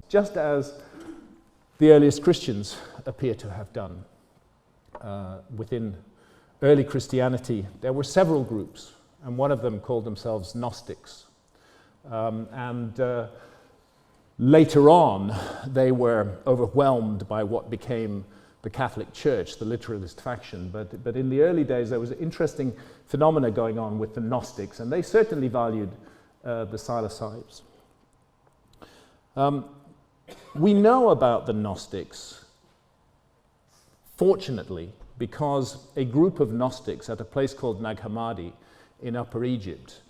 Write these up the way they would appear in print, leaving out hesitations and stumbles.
just as the earliest Christians appear to have done. Within early Christianity, there were several groups, and one of them called themselves Gnostics. Later on, they were overwhelmed by what became the Catholic Church, the literalist faction. But in the early days, there was an interesting phenomena going on with the Gnostics, and they certainly valued the Silesides. We know about the Gnostics, fortunately, because a group of Gnostics at a place called Nag Hammadi in Upper Egypt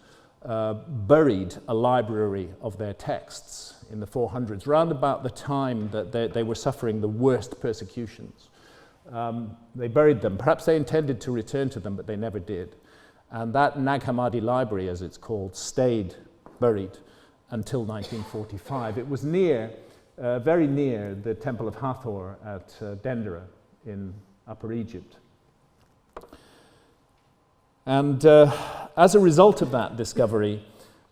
buried a library of their texts in the 400s, round about the time that they were suffering the worst persecutions. They buried them. Perhaps they intended to return to them, but they never did. And that Nag Hammadi library, as it's called, stayed buried until 1945. It was very near the Temple of Hathor at Dendera in Upper Egypt. And as a result of that discovery,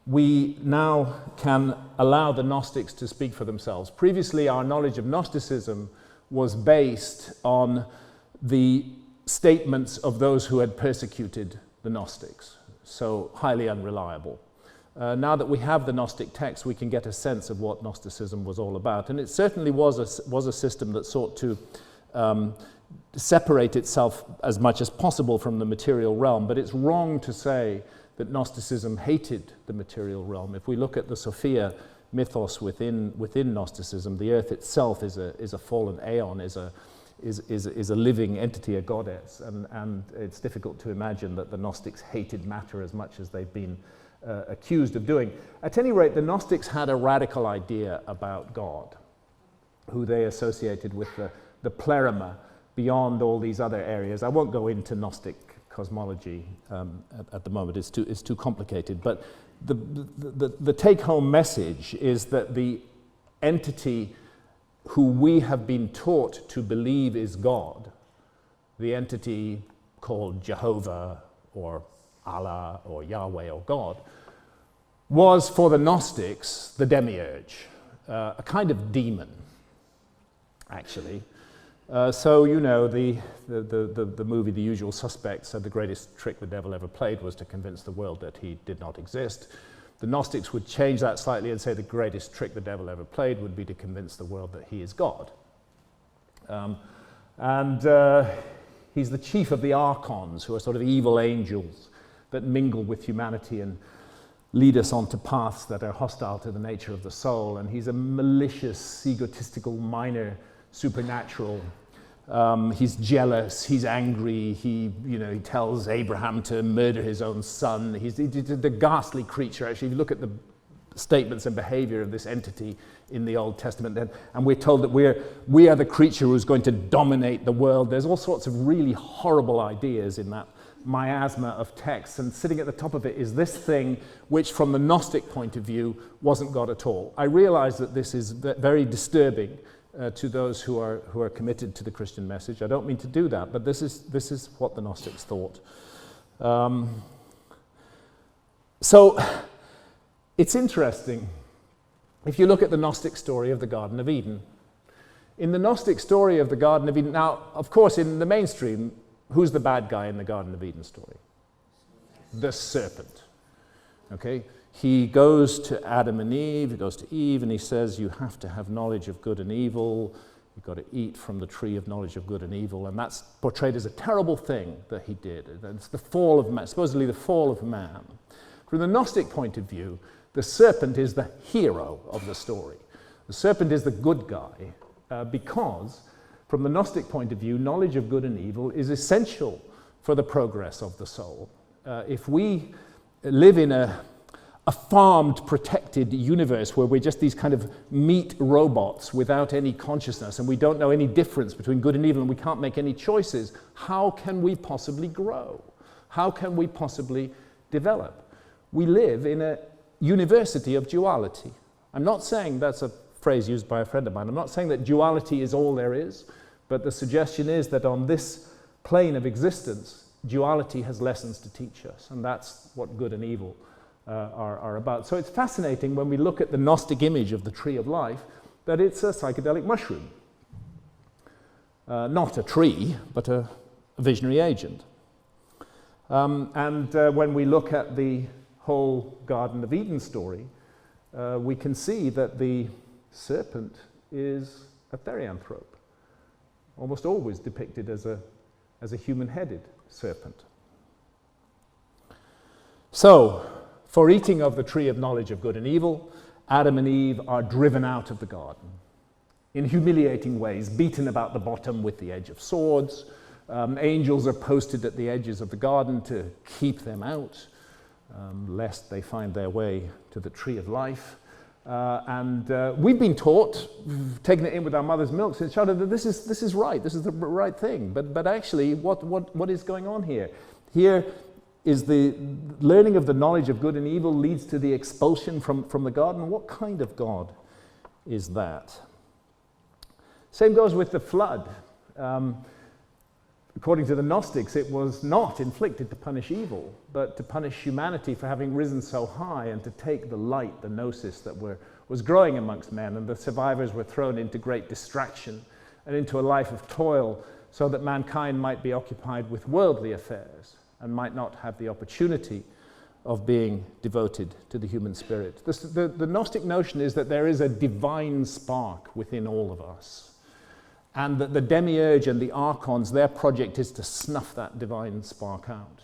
we now can allow the Gnostics to speak for themselves. Previously, our knowledge of Gnosticism was based on the statements of those who had persecuted the Gnostics, so highly unreliable. Now that we have the Gnostic text, we can get a sense of what Gnosticism was all about. And it certainly was a system that sought to separate itself as much as possible from the material realm, but it's wrong to say that Gnosticism hated the material realm. If we look at the Sophia mythos within Gnosticism, the earth itself is a fallen aeon, is a living entity, a goddess, and it's difficult to imagine that the Gnostics hated matter as much as they've been accused of doing. At any rate, the Gnostics had a radical idea about God, who they associated with the pleroma beyond all these other areas. I won't go into Gnostic cosmology at the moment, it's too complicated, but the take-home message is that the entity who we have been taught to believe is God, the entity called Jehovah or Allah or Yahweh or God, was for the Gnostics the demiurge, a kind of demon, actually. So, you know, the movie The Usual Suspects said the greatest trick the devil ever played was to convince the world that he did not exist. The Gnostics would change that slightly and say the greatest trick the devil ever played would be to convince the world that he is God. He's the chief of the archons, who are sort of evil angels that mingle with humanity and lead us onto paths that are hostile to the nature of the soul. And he's a malicious, egotistical, minor supernatural. He's jealous, he's angry, he tells Abraham to murder his own son. He's the ghastly creature. Actually, if you look at the statements and behavior of this entity in the Old Testament, and we're told that we are the creature who's going to dominate the world. There's all sorts of really horrible ideas in that miasma of texts, and sitting at the top of it is this thing which, from the Gnostic point of view, wasn't God at all. I realize that this is very disturbing to those who are committed to the Christian message. I don't mean to do that, but this is what the Gnostics thought. So it's interesting if you look at the Gnostic story of the Garden of Eden. In the Gnostic story of the Garden of Eden, now, of course, in the mainstream, who's the bad guy in the Garden of Eden story? The serpent. Okay? He goes to Adam and Eve, he goes to Eve, and he says, you have to have knowledge of good and evil. You've got to eat from the tree of knowledge of good and evil. And that's portrayed as a terrible thing that he did. It's the fall of man, supposedly the fall of man. From the Gnostic point of view, the serpent is the hero of the story. The serpent is the good guy because, from the Gnostic point of view, knowledge of good and evil is essential for the progress of the soul. If we live in a farmed, protected universe where we're just these kind of meat robots without any consciousness, and we don't know any difference between good and evil, and we can't make any choices, how can we possibly grow? How can we possibly develop? We live in a university of duality. I'm not saying, that's a phrase used by a friend of mine, I'm not saying that duality is all there is, but the suggestion is that on this plane of existence, duality has lessons to teach us, and that's what good and evil are about. So it's fascinating when we look at the Gnostic image of the tree of life that it's a psychedelic mushroom. Not a tree, but a visionary agent. When we look at the whole Garden of Eden story, we can see that the serpent is a therianthrope, almost always depicted as a human-headed serpent. So, for eating of the tree of knowledge of good and evil, Adam and Eve are driven out of the garden in humiliating ways, beaten about the bottom with the edge of swords. Angels are posted at the edges of the garden to keep them out, lest they find their way to the tree of life. We've been taught, taking it in with our mother's milk since childhood, that this is right, this is the right thing. But actually, what is going on here? Here is the learning of the knowledge of good and evil leads to the expulsion from the garden. What kind of God is that? Same goes with the flood. According to the Gnostics, it was not inflicted to punish evil, but to punish humanity for having risen so high and to take the light, the gnosis that was growing amongst men, and the survivors were thrown into great distraction and into a life of toil so that mankind might be occupied with worldly affairs and might not have the opportunity of being devoted to the human spirit. The Gnostic notion is that there is a divine spark within all of us, and that the demiurge and the archons, their project is to snuff that divine spark out.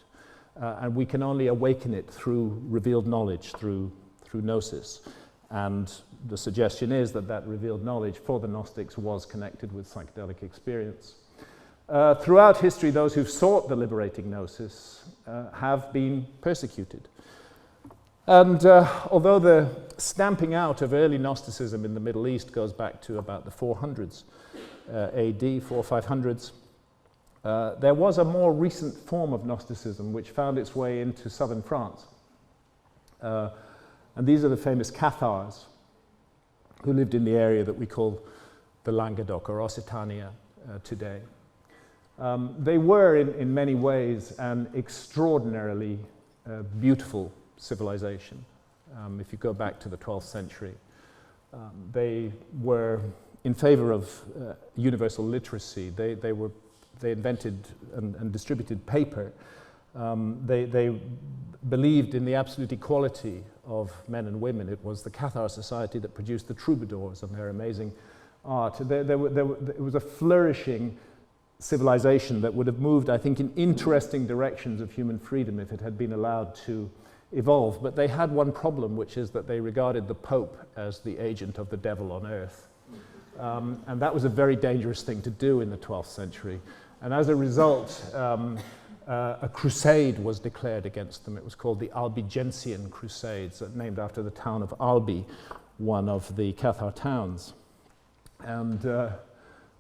And we can only awaken it through revealed knowledge, through gnosis. And the suggestion is that revealed knowledge for the Gnostics was connected with psychedelic experience. Throughout history, those who've sought the liberating gnosis have been persecuted. And although the stamping out of early Gnosticism in the Middle East goes back to about the 400s, AD, 400 or 500s, there was a more recent form of Gnosticism which found its way into southern France. And these are the famous Cathars, who lived in the area that we call the Languedoc or Occitania today. They were, in many ways, an extraordinarily beautiful civilization. If you go back to the 12th century, they were in favor of universal literacy. They invented and distributed paper. They believed in the absolute equality of men and women. It was the Cathar society that produced the troubadours and their amazing art. It was a flourishing civilization that would have moved, I think, in interesting directions of human freedom if it had been allowed to evolve. But they had one problem, which is that they regarded the Pope as the agent of the devil on earth. And that was a very dangerous thing to do in the 12th century. And as a result, a crusade was declared against them. It was called the Albigensian Crusades, named after the town of Albi, one of the Cathar towns. And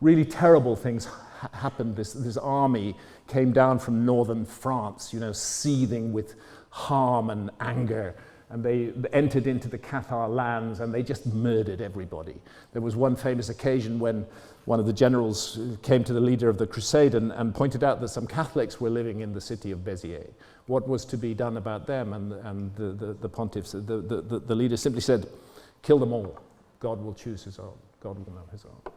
really terrible things happened. This army came down from northern France, seething with harm and anger. And they entered into the Cathar lands and they just murdered everybody. There was one famous occasion when one of the generals came to the leader of the crusade and pointed out that some Catholics were living in the city of Béziers. What was to be done about them? And the pontiffs, the leader simply said, kill them all. God will choose his own. God will know his own.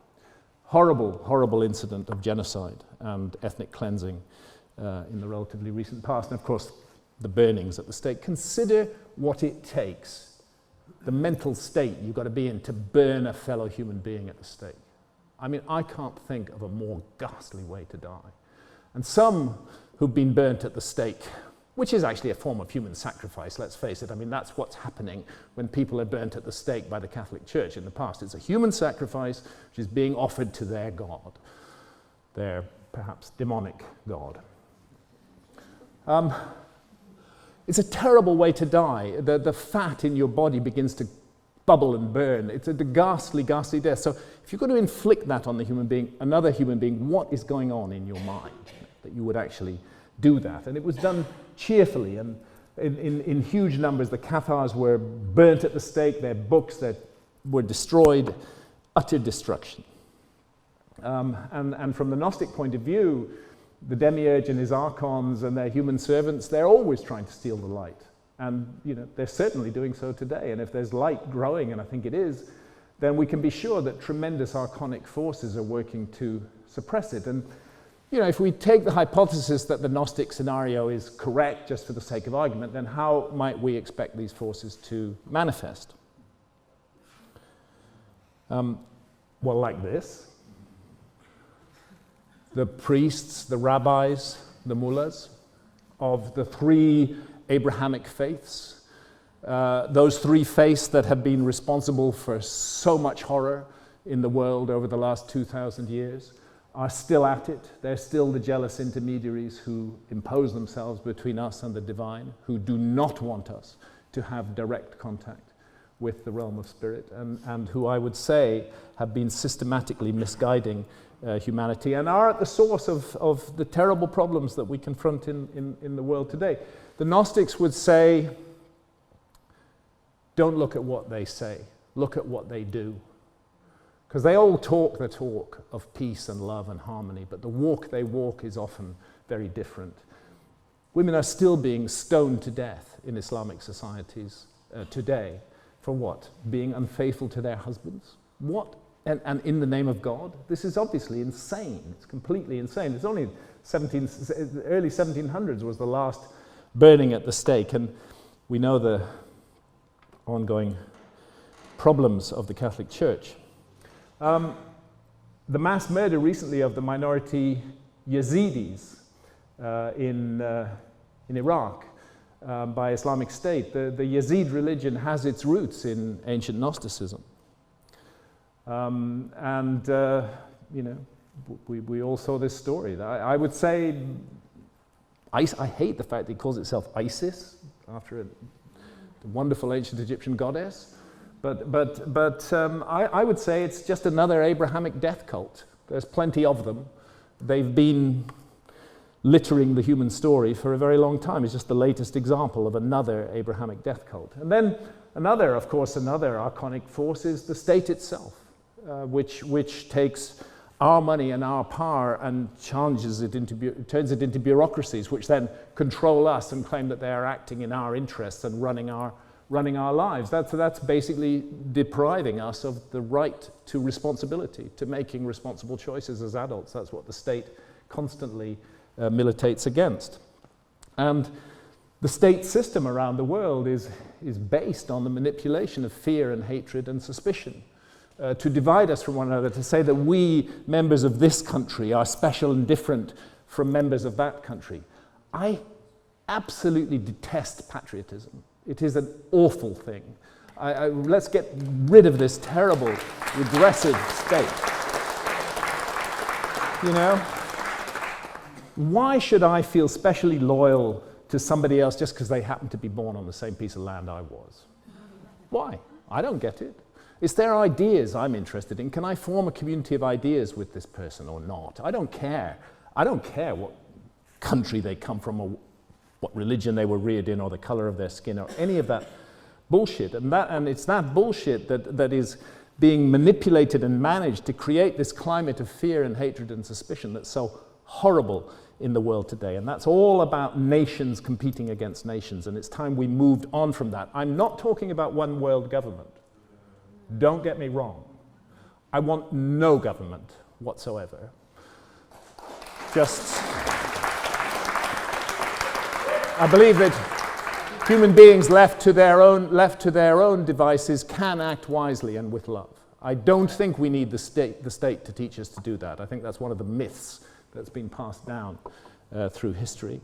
Horrible, horrible incident of genocide and ethnic cleansing in the relatively recent past. And of course, the burnings at the stake. Consider what it takes, the mental state you've got to be in to burn a fellow human being at the stake. I mean, I can't think of a more ghastly way to die. And some who've been burnt at the stake, which is actually a form of human sacrifice, let's face it. I mean, that's what's happening when people are burnt at the stake by the Catholic Church in the past. It's a human sacrifice which is being offered to their God, their perhaps demonic God. It's a terrible way to die. The fat in your body begins to bubble and burn. It's a ghastly, ghastly death. So if you're going to inflict that on the human being, another human being, what is going on in your mind that you would actually do that? And it was done cheerfully, and in huge numbers. The Cathars were burnt at the stake, their books that were destroyed, utter destruction. And from the Gnostic point of view, the demiurge and his archons and their human servants, they're always trying to steal the light. And they're certainly doing so today. And if there's light growing, and I think it is, then we can be sure that tremendous archonic forces are working to suppress it. And if we take the hypothesis that the Gnostic scenario is correct, just for the sake of argument, then how might we expect these forces to manifest? Well, like this. The priests, the rabbis, the mullahs of the three Abrahamic faiths, those three faiths that have been responsible for so much horror in the world over the last 2,000 years, are still at it. They're still the jealous intermediaries who impose themselves between us and the divine, who do not want us to have direct contact with the realm of spirit, and who I would say have been systematically misguiding humanity and are at the source of the terrible problems that we confront in the world today. The Gnostics would say, don't look at what they say, look at what they do. Because they all talk the talk of peace and love and harmony, but the walk they walk is often very different. Women are still being stoned to death in Islamic societies today. For what? Being unfaithful to their husbands? What? And in the name of God? This is obviously insane. It's completely insane. It's only early 1700s was the last burning at the stake, and we know the ongoing problems of the Catholic Church. The mass murder recently of the minority Yazidis in Iraq by Islamic State. The Yazid religion has its roots in ancient Gnosticism. We all saw this story. I would say, I hate the fact that it calls itself ISIS, after a wonderful ancient Egyptian goddess. But I would say it's just another Abrahamic death cult. There's plenty of them. They've been littering the human story for a very long time. It's just the latest example of another Abrahamic death cult. And then another archonic force is the state itself, which takes our money and our power and turns it into bureaucracies, which then control us and claim that they are acting in our interests and running our lives. That's basically depriving us of the right to responsibility, to making responsible choices as adults. That's what the state constantly militates against. And the state system around the world is based on the manipulation of fear and hatred and suspicion, to divide us from one another, to say that we, members of this country, are special and different from members of that country. I absolutely detest patriotism. It is an awful thing. Let's get rid of this terrible, regressive state. Why should I feel specially loyal to somebody else just because they happen to be born on the same piece of land I was? Why? I don't get it. It's their ideas I'm interested in. Can I form a community of ideas with this person or not? I don't care. I don't care what country they come from or what religion they were reared in or the color of their skin or any of that bullshit. And it's that bullshit that is being manipulated and managed to create this climate of fear and hatred and suspicion that's so horrible in the world today. And that's all about nations competing against nations, and it's time we moved on from that. I'm not talking about one world government. Don't get me wrong. I want no government whatsoever. I believe that human beings left to their own devices can act wisely and with love. I don't think we need the state to teach us to do that. I think that's one of the myths that's been passed down through history.